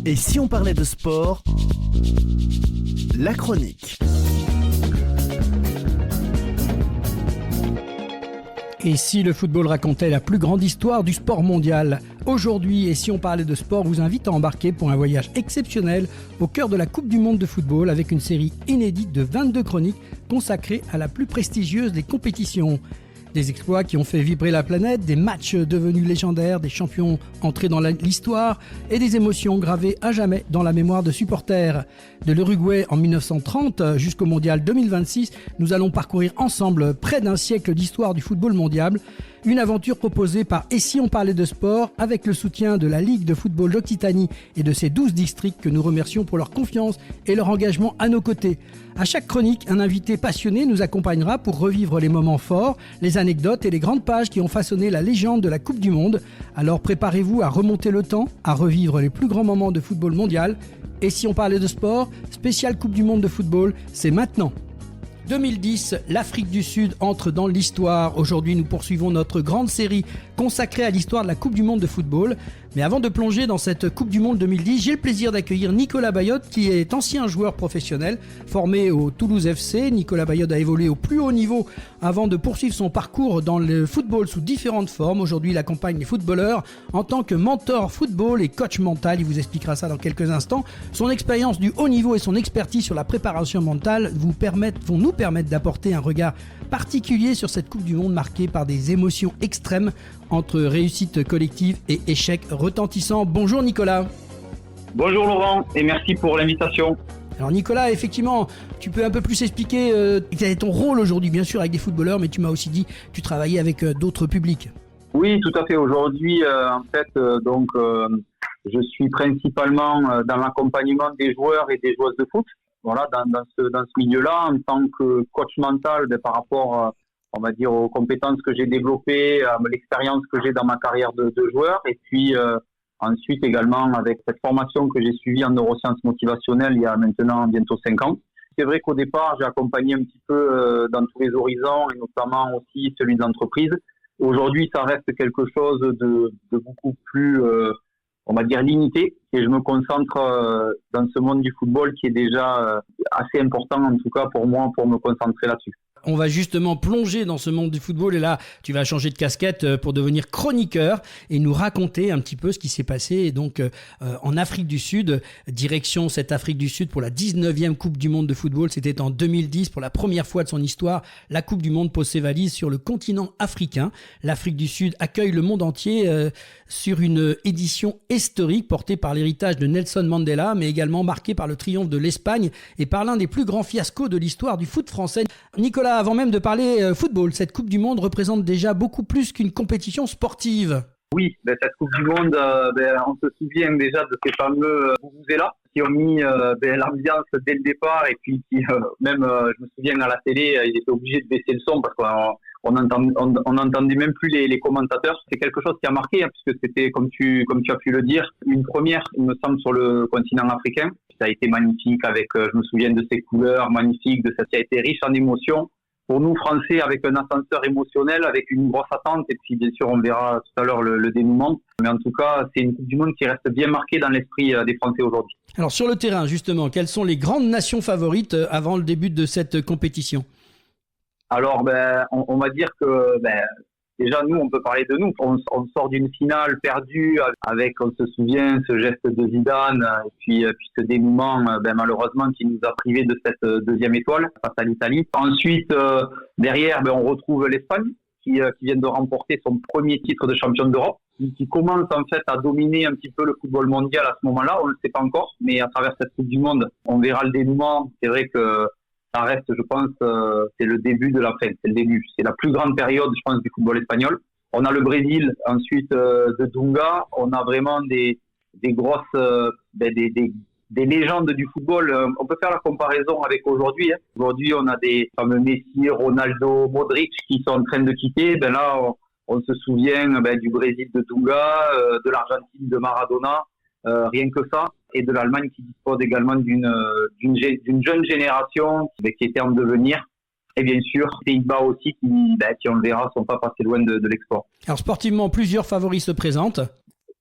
Et si on parlait de sport, la chronique. Et si le football racontait la plus grande histoire du sport mondial ? Aujourd'hui, et si on parlait de sport, vous invite à embarquer pour un voyage exceptionnel au cœur de la Coupe du Monde de football avec une série inédite de 22 chroniques consacrées à la plus prestigieuse des compétitions. Des exploits qui ont fait vibrer la planète, des matchs devenus légendaires, des champions entrés dans l'histoire et des émotions gravées à jamais dans la mémoire de supporters. De l'Uruguay en 1930 jusqu'au Mondial 2026, nous allons parcourir ensemble près d'un siècle d'histoire du football mondial. Une aventure proposée par Et si on parlait de sport avec le soutien de la Ligue de football d'Occitanie et de ses 12 districts que nous remercions pour leur confiance et leur engagement à nos côtés. À chaque chronique, un invité passionné nous accompagnera pour revivre les moments forts, les anecdotes et les grandes pages qui ont façonné la légende de la Coupe du Monde. Alors préparez-vous à remonter le temps, à revivre les plus grands moments de football mondial. Et si on parlait de sport, spécial Coupe du Monde de football, c'est maintenant. 2010, l'Afrique du Sud entre dans l'histoire. Aujourd'hui, nous poursuivons notre grande série consacrée à l'histoire de la Coupe du Monde de football. Mais avant de plonger dans cette Coupe du Monde 2010, j'ai le plaisir d'accueillir Nicolas Bayotte, qui est ancien joueur professionnel, formé au Toulouse FC. Nicolas Bayotte a évolué au plus haut niveau avant de poursuivre son parcours dans le football sous différentes formes. Aujourd'hui, il accompagne les footballeurs en tant que mentor football et coach mental. Il vous expliquera ça dans quelques instants. Son expérience du haut niveau et son expertise sur la préparation mentale vont nous permettre d'apporter un regard particulier sur cette Coupe du Monde marquée par des émotions extrêmes entre réussite collective et échec retentissant. Bonjour Nicolas. Bonjour Laurent et merci pour l'invitation. Alors Nicolas, effectivement, tu peux un peu plus expliquer quel est ton rôle aujourd'hui, bien sûr avec des footballeurs, mais tu m'as aussi dit que tu travaillais avec d'autres publics. Oui, tout à fait. Aujourd'hui, je suis principalement dans l'accompagnement des joueurs et des joueuses de foot. Voilà, dans ce milieu-là, en tant que coach mental, par rapport, on va dire, aux compétences que j'ai développées, à l'expérience que j'ai dans ma carrière de joueur, et puis ensuite également avec cette formation que j'ai suivie en neurosciences motivationnelles il y a maintenant bientôt 5 ans. C'est vrai qu'au départ, j'ai accompagné un petit peu dans tous les horizons, et notamment aussi celui de l'entreprise. Aujourd'hui, ça reste quelque chose de beaucoup plus on va dire limité, et je me concentre dans ce monde du football qui est déjà assez important, en tout cas pour moi, pour me concentrer là-dessus. On va justement plonger dans ce monde du football et là, tu vas changer de casquette pour devenir chroniqueur et nous raconter un petit peu ce qui s'est passé et donc en Afrique du Sud, direction cette Afrique du Sud pour la 19e Coupe du Monde de football. C'était en 2010 pour la première fois de son histoire. La Coupe du Monde pose ses valises sur le continent africain. L'Afrique du Sud accueille le monde entier sur une édition historique portée par l'héritage de Nelson Mandela, mais également marquée par le triomphe de l'Espagne et par l'un des plus grands fiascos de l'histoire du foot français. Nicolas, avant même de parler football, cette Coupe du Monde représente déjà beaucoup plus qu'une compétition sportive. Oui, cette Coupe du Monde, on se souvient déjà de ces fameux Vuvuzela qui ont mis l'ambiance dès le départ et puis qui, je me souviens à la télé, ils étaient obligés de baisser le son parce qu'on n'entendait même plus les commentateurs. C'est quelque chose qui a marqué, puisque c'était, comme tu as pu le dire, une première, il me semble, sur le continent africain. Ça a été magnifique avec, je me souviens de ces couleurs magnifiques, de ça qui a été riche en émotions. Pour nous, Français, avec un ascenseur émotionnel, avec une grosse attente, et puis bien sûr, on verra tout à l'heure le dénouement. Mais en tout cas, c'est une Coupe du Monde qui reste bien marquée dans l'esprit des Français aujourd'hui. Alors sur le terrain, justement, quelles sont les grandes nations favorites avant le début de cette compétition ? Alors, on va dire que déjà, nous, on peut parler de nous. On sort d'une finale perdue avec, on se souvient, ce geste de Zidane et puis ce dénouement, malheureusement, qui nous a privés de cette deuxième étoile face à l'Italie. Ensuite, derrière, on retrouve l'Espagne qui vient de remporter son premier titre de champion d'Europe, qui commence en fait à dominer un petit peu le football mondial à ce moment-là. On ne le sait pas encore, mais à travers cette Coupe du Monde, on verra le dénouement. C'est vrai que ça reste, je pense, c'est le début de la fin. C'est le début. C'est la plus grande période, je pense, du football espagnol. On a le Brésil, ensuite de Dunga. On a vraiment des grosses, des légendes du football. On peut faire la comparaison avec aujourd'hui. Aujourd'hui, on a des fameux Messi, Ronaldo, Modric qui sont en train de quitter. Là, on se souvient du Brésil de Dunga, de l'Argentine de Maradona. Rien que ça, et de l'Allemagne qui dispose également d'une jeune génération qui était en devenir, et bien sûr Pays-Bas aussi qui on le verra, sont pas passés loin de l'export. Alors sportivement, plusieurs favoris se présentent.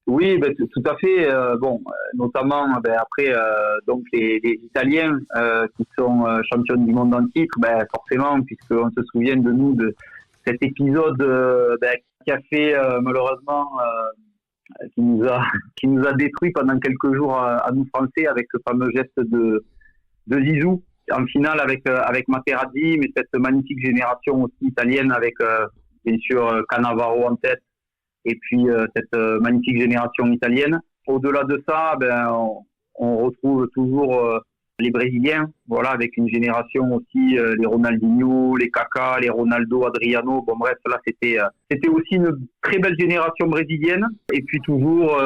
Oui, ben, tout à fait. Notamment après donc les Italiens qui sont champions du monde en titre, forcément, puisqu'on se souvient de nous de cet épisode qui a fait malheureusement qui nous a détruit pendant quelques jours à nous Français avec ce fameux geste de Zizou en finale avec Materazzi, mais cette magnifique génération aussi italienne avec bien sûr Cannavaro en tête. Et puis cette magnifique génération italienne. Au-delà de ça, on retrouve toujours les Brésiliens, voilà, avec une génération aussi, les Ronaldinho, les Kaká, les Ronaldo, Adriano. Bon bref, là c'était aussi une très belle génération brésilienne. Et puis toujours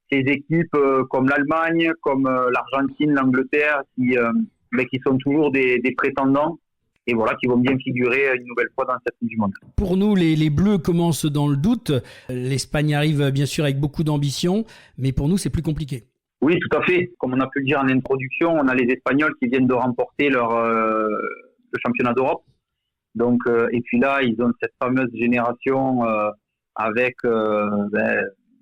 ces équipes comme l'Allemagne, comme l'Argentine, l'Angleterre, qui sont toujours des prétendants. Et voilà, qui vont bien figurer une nouvelle fois dans cette Coupe du Monde. Pour nous, les Bleus commencent dans le doute. L'Espagne arrive bien sûr avec beaucoup d'ambition, mais pour nous, c'est plus compliqué. Oui, tout à fait. Comme on a pu le dire en introduction, on a les Espagnols qui viennent de remporter le championnat d'Europe. Donc, et puis là, ils ont cette fameuse génération avec une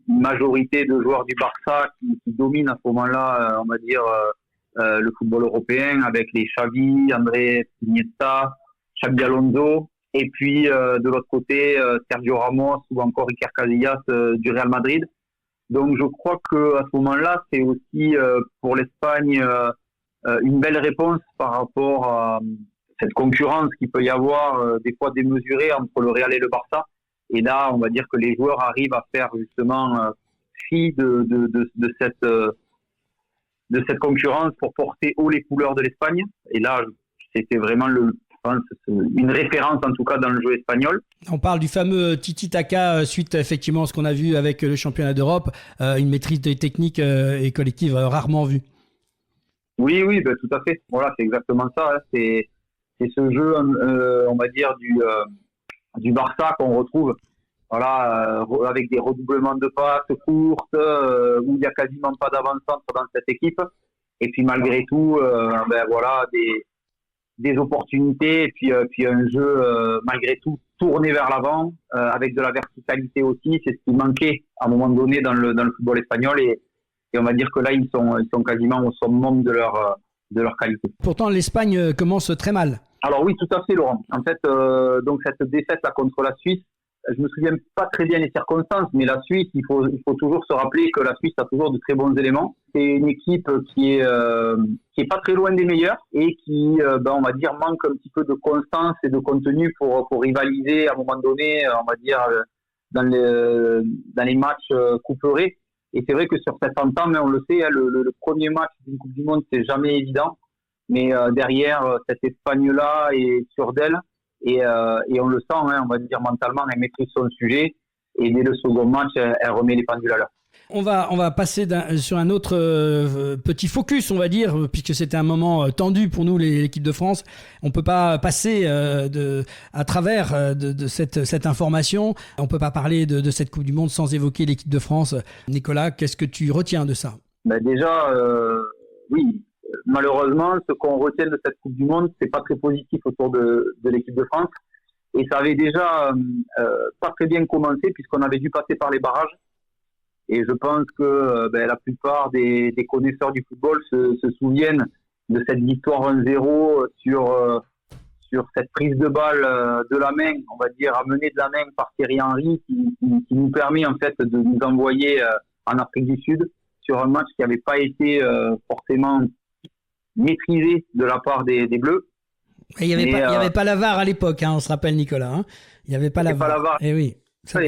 majorité de joueurs du Barça qui dominent à ce moment-là, on va dire, le football européen avec les Xavi, Andrés Iniesta, Xabi Alonso, et puis de l'autre côté Sergio Ramos ou encore Iker Casillas du Real Madrid. Donc je crois que à ce moment-là, c'est aussi pour l'Espagne une belle réponse par rapport à cette concurrence qu'il peut y avoir des fois démesurée entre le Real et le Barça. Et là, on va dire que les joueurs arrivent à faire justement fi de cette concurrence pour porter haut les couleurs de l'Espagne. Et là, c'était vraiment une référence, en tout cas, dans le jeu espagnol. On parle du fameux tiki-taka suite effectivement à ce qu'on a vu avec le championnat d'Europe, une maîtrise des techniques et collective rarement vue. Oui, tout à fait. Voilà, c'est exactement ça. Hein. C'est ce jeu, on va dire, du Barça qu'on retrouve. Voilà, avec des redoublements de passes courtes, où il n'y a quasiment pas d'avant-centre dans cette équipe. Et puis malgré tout, voilà, des opportunités, et puis un jeu malgré tout tourné vers l'avant, avec de la verticalité aussi. C'est ce qui manquait à un moment donné dans le football espagnol. Et on va dire que là, ils sont quasiment au summum de leur qualité. Pourtant, l'Espagne commence très mal. Alors oui, tout à fait, Laurent. En fait, donc cette défaite là contre la Suisse, je me souviens pas très bien des circonstances, mais la Suisse, il faut toujours se rappeler que la Suisse a toujours de très bons éléments. C'est une équipe qui est pas très loin des meilleurs et qui, on va dire, manque un petit peu de constance et de contenu pour rivaliser à un moment donné, on va dire, dans les matchs couperés. Et c'est vrai que sur cette entame, on le sait, le premier match d'une Coupe du Monde, c'est jamais évident. Mais derrière, cette Espagne-là est sûre d'elle. Et on le sent, hein, on va dire mentalement, elle maîtrise son sujet. Et dès le second match, elle remet les pendules à l'heure. On va passer sur un autre petit focus, on va dire, puisque c'était un moment tendu pour nous, l'équipe de France. On ne peut pas passer à travers de cette information. On ne peut pas parler de cette Coupe du Monde sans évoquer l'équipe de France. Nicolas, qu'est-ce que tu retiens de ça ? Déjà, oui. Malheureusement, ce qu'on retient de cette Coupe du Monde, c'est pas très positif autour de l'équipe de France. Et ça avait déjà pas très bien commencé puisqu'on avait dû passer par les barrages. Et je pense que la plupart des connaisseurs du football se souviennent de cette victoire 1-0 sur cette prise de balle de la main, on va dire, amenée de la main par Thierry Henry, qui nous permet en fait de nous envoyer en Afrique du Sud sur un match qui n'avait pas été forcément maîtrisé de la part des Bleus. Il n'y avait pas la VAR à l'époque, hein, on se rappelle, Nicolas. Hein. Il n'y avait pas la VAR. Et oui, ça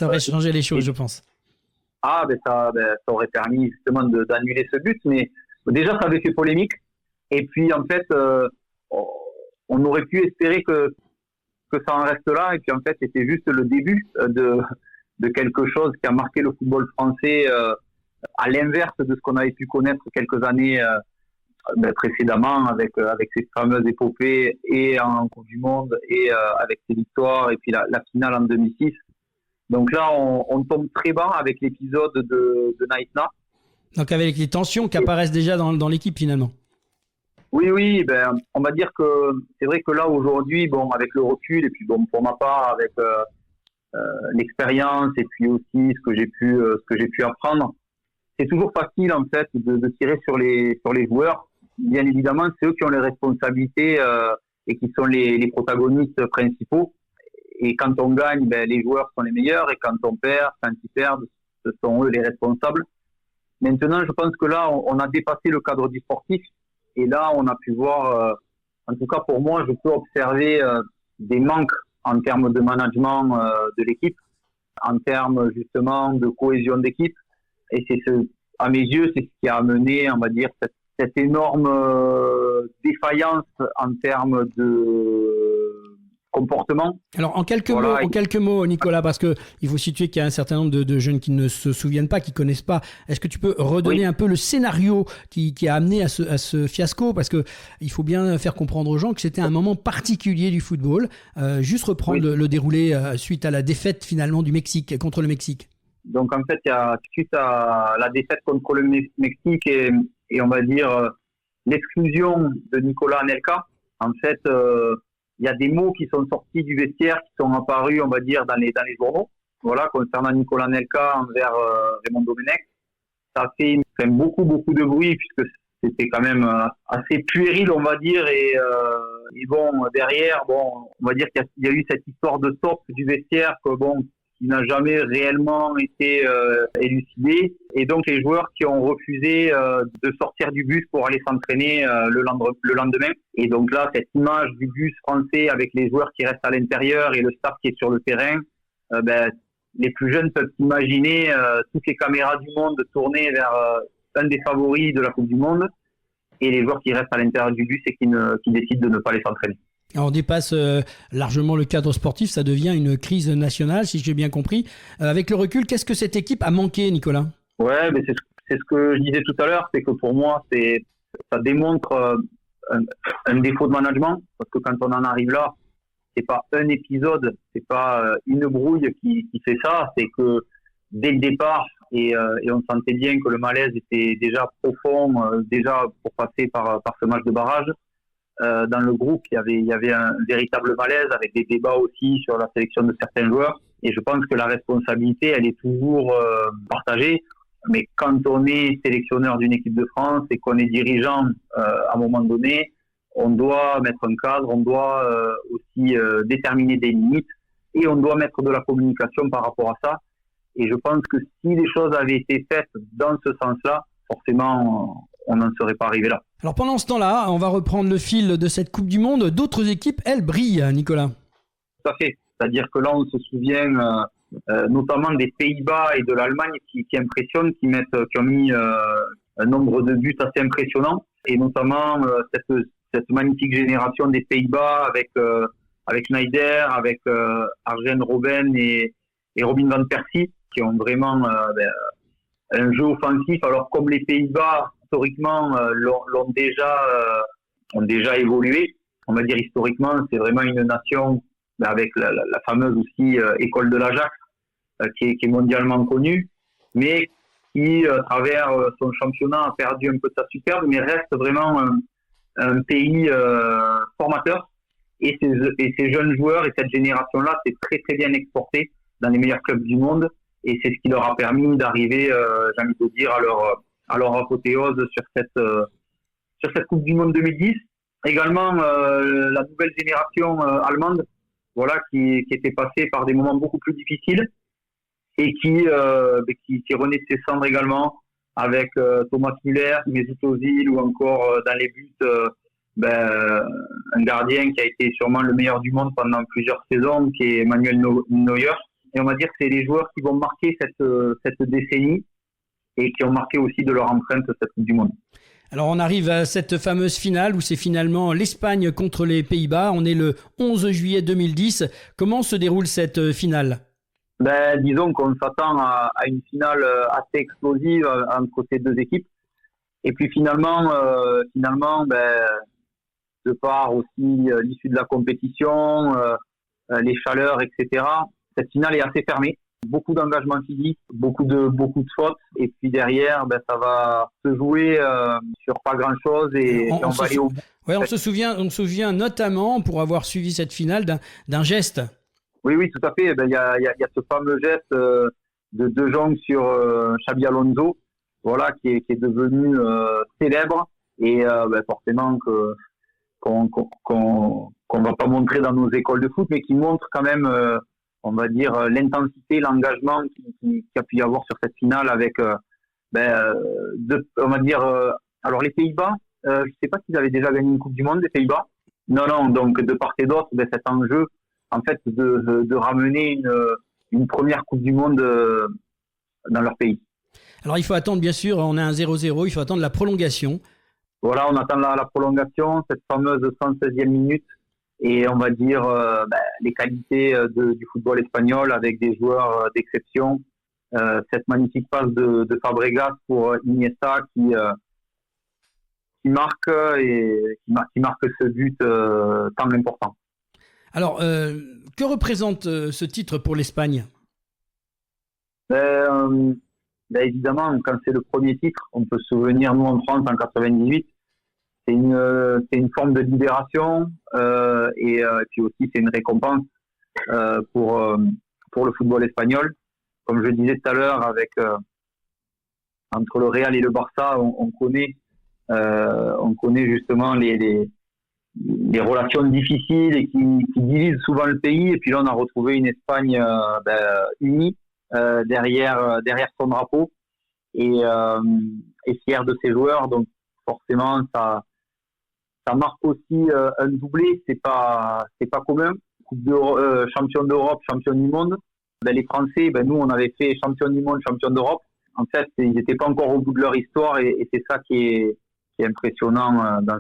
aurait changé les choses, je pense. Ça aurait permis justement d'annuler ce but, mais déjà ça avait fait polémique. Et puis en fait, on aurait pu espérer que ça en reste là. Et puis en fait, c'était juste le début de quelque chose qui a marqué le football français à l'inverse de ce qu'on avait pu connaître quelques années précédemment avec ces fameuses épopées et en Coupe du Monde et avec ces victoires et puis la finale en 2006. Donc là, on tombe très bas avec l'épisode de Naïtna. Donc avec les tensions qui apparaissent déjà dans l'équipe finalement. Oui, on va dire que c'est vrai que là aujourd'hui, avec le recul et puis pour ma part l'expérience et puis aussi ce que j'ai pu apprendre. C'est toujours facile en fait de tirer sur les joueurs. Bien évidemment, c'est eux qui ont les responsabilités et qui sont les protagonistes principaux. Et quand on gagne, les joueurs sont les meilleurs. Et quand on perd, quand ils perdent, ce sont eux les responsables. Maintenant, je pense que là, on a dépassé le cadre du sportif. Et là, on a pu voir, en tout cas pour moi, je peux observer des manques en termes de management de l'équipe, en termes justement de cohésion d'équipe. Et à mes yeux, c'est ce qui a amené, on va dire, cette énorme défaillance en termes de comportement. Alors en quelques mots, Nicolas, parce que il faut situer qu'il y a un certain nombre de jeunes qui ne se souviennent pas, qui connaissent pas. Est-ce que tu peux redonner un peu le scénario qui a amené à ce fiasco, parce que il faut bien faire comprendre aux gens que c'était un moment particulier du football. Juste reprendre le déroulé suite à la défaite finalement du Mexique contre le Mexique. Donc en fait, suite à la défaite contre le Mexique et on va dire l'exclusion de Nicolas Anelka, en fait, il y a des mots qui sont sortis du vestiaire, qui sont apparus, on va dire, dans les journaux. Voilà, concernant Nicolas Anelka envers Raymond Domenech. Ça a fait beaucoup de bruit puisque c'était quand même assez puéril, on va dire. Et bon, derrière, on va dire qu'il y a eu cette histoire de top du vestiaire qui n'a jamais réellement été élucidée. Et donc, les joueurs qui ont refusé de sortir du bus pour aller s'entraîner le lendemain. Et donc là, cette image du bus français avec les joueurs qui restent à l'intérieur et le staff qui est sur le terrain, les plus jeunes peuvent imaginer toutes les caméras du monde tournées vers un des favoris de la Coupe du Monde et les joueurs qui restent à l'intérieur du bus et qui décident de ne pas aller s'entraîner. Alors on dépasse largement le cadre sportif, ça devient une crise nationale, si j'ai bien compris. Avec le recul, qu'est-ce que cette équipe a manqué, Nicolas ? Ouais, mais c'est ce que je disais tout à l'heure, c'est que pour moi, ça démontre un défaut de management, parce que quand on en arrive là, c'est pas un épisode, c'est pas une brouille qui fait ça, c'est que dès le départ, et on sentait bien que le malaise était déjà profond, déjà pour passer par ce match de barrage. Dans le groupe, il y avait un véritable malaise avec des débats aussi sur la sélection de certains joueurs. Et je pense que la responsabilité, elle est toujours partagée. Mais quand on est sélectionneur d'une équipe de France et qu'on est dirigeant à un moment donné, on doit mettre un cadre, on doit aussi déterminer des limites et on doit mettre de la communication par rapport à ça. Et je pense que si les choses avaient été faites dans ce sens-là, forcément, on n'en serait pas arrivé là. Alors pendant ce temps-là, on va reprendre le fil de cette Coupe du Monde. D'autres équipes, elles, brillent, Nicolas. Tout à fait. C'est-à-dire que là, on se souvient notamment des Pays-Bas et de l'Allemagne qui impressionnent, qui ont mis un nombre de buts assez impressionnant. Et notamment cette magnifique génération des Pays-Bas avec Sneijder, avec Arjen Robben et Robin van Persie, qui ont vraiment un jeu offensif. Alors comme les Pays-Bas, historiquement, ont déjà évolué. On va dire historiquement, c'est vraiment une nation avec la fameuse aussi école de l'Ajax, qui est mondialement connue, mais qui, à travers son championnat, a perdu un peu de sa superbe, mais reste vraiment un pays formateur. Et ces jeunes joueurs et cette génération-là, c'est très très bien exporté dans les meilleurs clubs du monde. Et c'est ce qui leur a permis d'arriver, j'ai envie de dire, à leur apothéose sur cette Coupe du Monde 2010. Également, la nouvelle génération allemande, voilà, qui était passée par des moments beaucoup plus difficiles et qui renaît de ses cendres également avec Thomas Müller, Mesut Özil ou encore dans les buts un gardien qui a été sûrement le meilleur du monde pendant plusieurs saisons, qui est Manuel Neuer. Et on va dire que c'est les joueurs qui vont marquer cette décennie et qui ont marqué aussi de leur empreinte cette Coupe du Monde. Alors on arrive à cette fameuse finale où c'est finalement l'Espagne contre les Pays-Bas. On est le 11 juillet 2010. Comment se déroule cette finale ? Disons qu'on s'attend à une finale assez explosive entre ces deux équipes. Et puis finalement, de par aussi l'issue de la compétition, les chaleurs, etc., cette finale est assez fermée. Beaucoup d'engagement physique, beaucoup de fautes. Et puis derrière, ça va se jouer sur pas grand-chose et on va aller au bout. Ouais, on se souvient notamment, pour avoir suivi cette finale, d'un geste Oui, tout à fait. Ben, il y a ce fameux geste de De Jong sur Xabi Alonso, voilà, qui est devenu célèbre et forcément qu'on va pas montrer dans nos écoles de foot, mais qui montre quand même, on va dire, l'intensité, l'engagement qui a pu y avoir sur cette finale avec, on va dire, alors les Pays-Bas, je sais pas s'ils avaient déjà gagné une Coupe du Monde, les Pays-Bas. Non, donc de part et d'autre, cet enjeu, en fait, de ramener une première Coupe du Monde dans leur pays. Alors il faut attendre, bien sûr, on a un 0-0, il faut attendre la prolongation. Voilà, on attend la prolongation, cette fameuse 116e minute, et on va dire les qualités du football espagnol avec des joueurs d'exception. Cette magnifique passe de Fabregas pour Iniesta qui marque ce but tant important. Alors, que représente ce titre pour l'Espagne ? Évidemment, quand c'est le premier titre, on peut se souvenir, nous en France, en 98, c'est une forme de libération et puis aussi c'est une récompense pour le football espagnol. Comme je disais tout à l'heure, entre le Real et le Barça, on connaît justement les relations difficiles et qui divisent souvent le pays. Et puis là, on a retrouvé une Espagne unie derrière son drapeau et fière de ses joueurs. Donc forcément, ça marque aussi un doublé. C'est pas commun. Champion d'Europe, champion du monde. Les Français, nous, on avait fait champion du monde, champion d'Europe. En fait, ils n'étaient pas encore au bout de leur histoire et c'est ça qui est impressionnant dans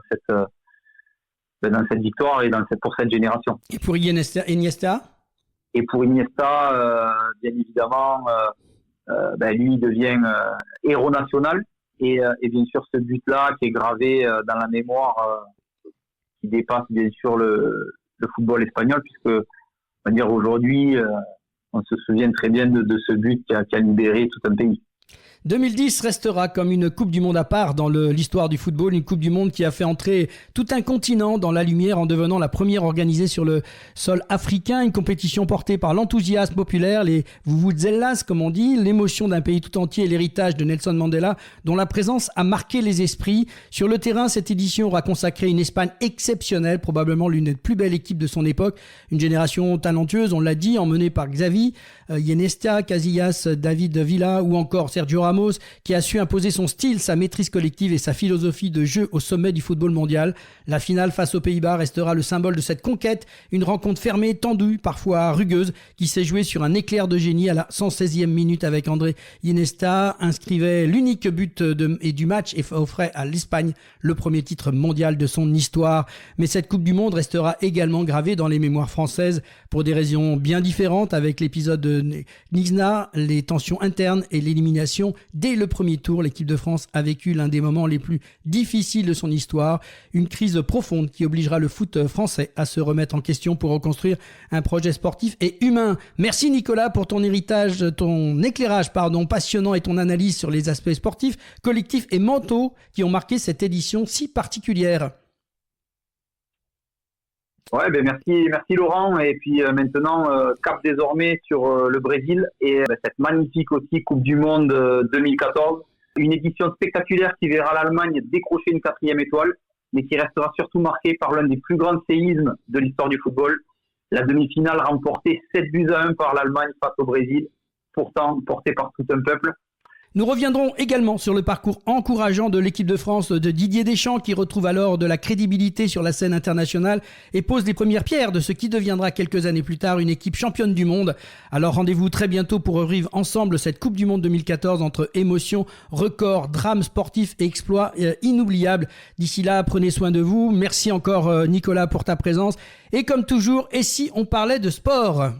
cette victoire et pour cette génération. Et pour Iniesta ? Et pour Iniesta, bien évidemment, lui, il devient héros national. Et bien sûr, ce but-là qui est gravé dans la mémoire, qui dépasse bien sûr le football espagnol, puisque, on va dire, aujourd'hui, on se souvient très bien de ce but qui a libéré tout un pays. 2010 restera comme une Coupe du Monde à part dans l'histoire du football, une Coupe du Monde qui a fait entrer tout un continent dans la lumière en devenant la première organisée sur le sol africain, une compétition portée par l'enthousiasme populaire, les vuvuzelas comme on dit, l'émotion d'un pays tout entier et l'héritage de Nelson Mandela dont la présence a marqué les esprits. Sur le terrain, cette édition aura consacré une Espagne exceptionnelle, probablement l'une des plus belles équipes de son époque, une génération talentueuse, on l'a dit, emmenée par Xavi, Iniesta, Casillas, David Villa ou encore Sergio Ramos, qui a su imposer son style, sa maîtrise collective et sa philosophie de jeu au sommet du football mondial. La finale face aux Pays-Bas restera le symbole de cette conquête, une rencontre fermée, tendue, parfois rugueuse, qui s'est jouée sur un éclair de génie à la 116e minute avec André Iniesta, inscrivait l'unique but du match et offrait à l'Espagne le premier titre mondial de son histoire. Mais cette Coupe du Monde restera également gravée dans les mémoires françaises pour des raisons bien différentes, avec l'épisode de Nizhna, les tensions internes et l'élimination. Dès le premier tour, l'équipe de France a vécu l'un des moments les plus difficiles de son histoire, une crise profonde qui obligera le foot français à se remettre en question pour reconstruire un projet sportif et humain. Merci Nicolas pour ton éclairage passionnant et ton analyse sur les aspects sportifs, collectifs et mentaux qui ont marqué cette édition si particulière. Ouais, merci Laurent. Et puis maintenant, cap désormais sur le Brésil et cette magnifique aussi Coupe du Monde 2014. Une édition spectaculaire qui verra l'Allemagne décrocher une 4e étoile, mais qui restera surtout marquée par l'un des plus grands séismes de l'histoire du football. La demi-finale remportée 7-1 par l'Allemagne face au Brésil, pourtant portée par tout un peuple. Nous reviendrons également sur le parcours encourageant de l'équipe de France de Didier Deschamps qui retrouve alors de la crédibilité sur la scène internationale et pose les premières pierres de ce qui deviendra quelques années plus tard une équipe championne du monde. Alors rendez-vous très bientôt pour revivre ensemble cette Coupe du Monde 2014 entre émotions, records, drames sportifs et exploits inoubliables. D'ici là, prenez soin de vous. Merci encore Nicolas pour ta présence. Et comme toujours, et si on parlait de sport ?